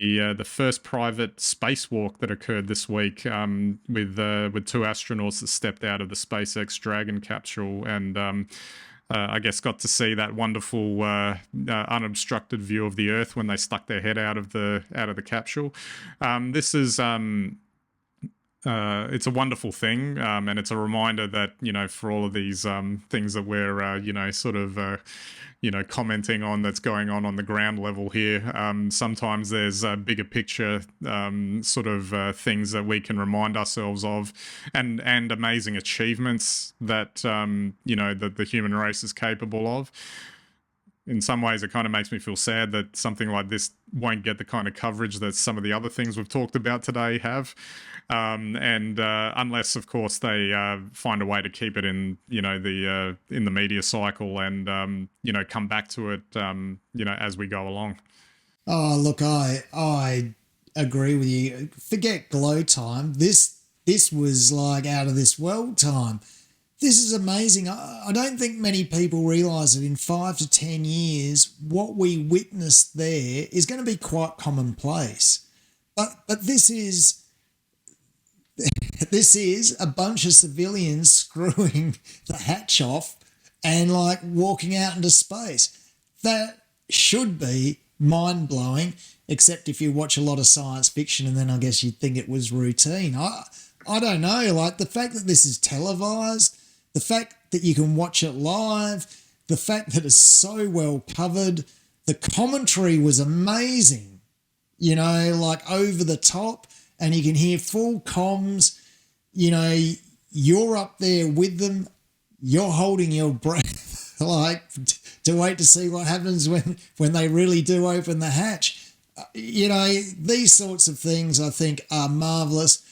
The first private spacewalk that occurred this week, with two astronauts that stepped out of the SpaceX Dragon capsule, and I guess got to see that wonderful unobstructed view of the Earth when they stuck their head out of the capsule. This is it's a wonderful thing, and it's a reminder that, for all of these things that we're sort of commenting on that's going on the ground level here. Sometimes there's a bigger picture sort of things that we can remind ourselves of, and amazing achievements that that the human race is capable of. In some ways, it kind of makes me feel sad that something like this won't get the kind of coverage that some of the other things we've talked about today have. And unless, of course, they find a way to keep it in, in the media cycle, and come back to it, as we go along. Oh, look, I agree with you. Forget glow time. This was like out of this world time. This is amazing. I don't think many people realise that in 5 to 10 years, what we witnessed there is going to be quite commonplace. But this is a bunch of civilians screwing the hatch off and like walking out into space. That should be mind-blowing, except if you watch a lot of science fiction, and then I guess you'd think it was routine. I don't know, like the fact that this is televised, the fact that you can watch it live, the fact that it's so well covered, the commentary was amazing, like over the top, and you can hear full comms, you're up there with them, you're holding your breath, like to wait to see what happens when they really do open the hatch. These sorts of things I think are marvellous,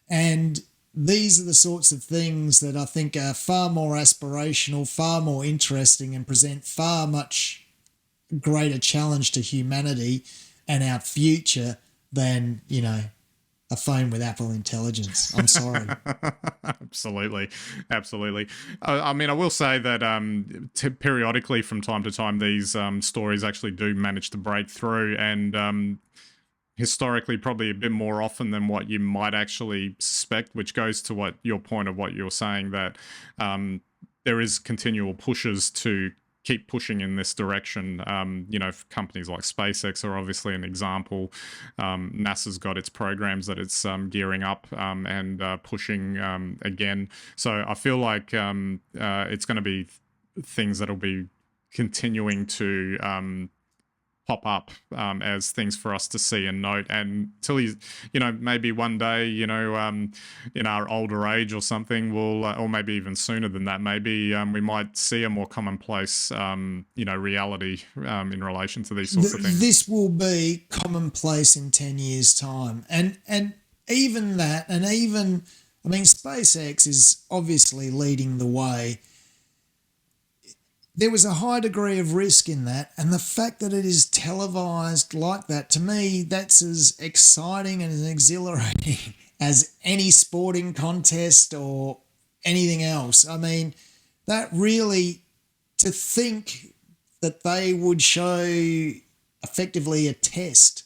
and these are the sorts of things that I think are far more aspirational, far more interesting, and present far much greater challenge to humanity and our future than, a phone with Apple intelligence. I'm sorry. Absolutely. I mean, I will say that periodically, from time to time, these stories actually do manage to break through, and historically probably a bit more often than what you might actually suspect, which goes to what your point of what you're saying, that there is continual pushes to keep pushing in this direction. Companies like SpaceX are obviously an example. NASA's got its programs that it's gearing up and pushing again. So I feel like it's going to be things that'll be continuing to pop up as things for us to see and note, and till he's, maybe one day, in our older age or something, we'll, or maybe even sooner than that, maybe we might see a more commonplace, reality in relation to these sorts of things. This will be commonplace in 10 years' time, and even that, and even, I mean, SpaceX is obviously leading the way. There was a high degree of risk in that, and the fact that it is televised like that, to me, that's as exciting and as exhilarating as any sporting contest or anything else. I mean, that really, to think that they would show effectively a test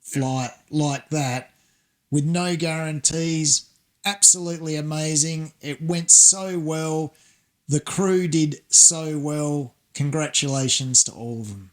flight like that with no guarantees, absolutely amazing. It went so well. The crew did so well. Congratulations to all of them.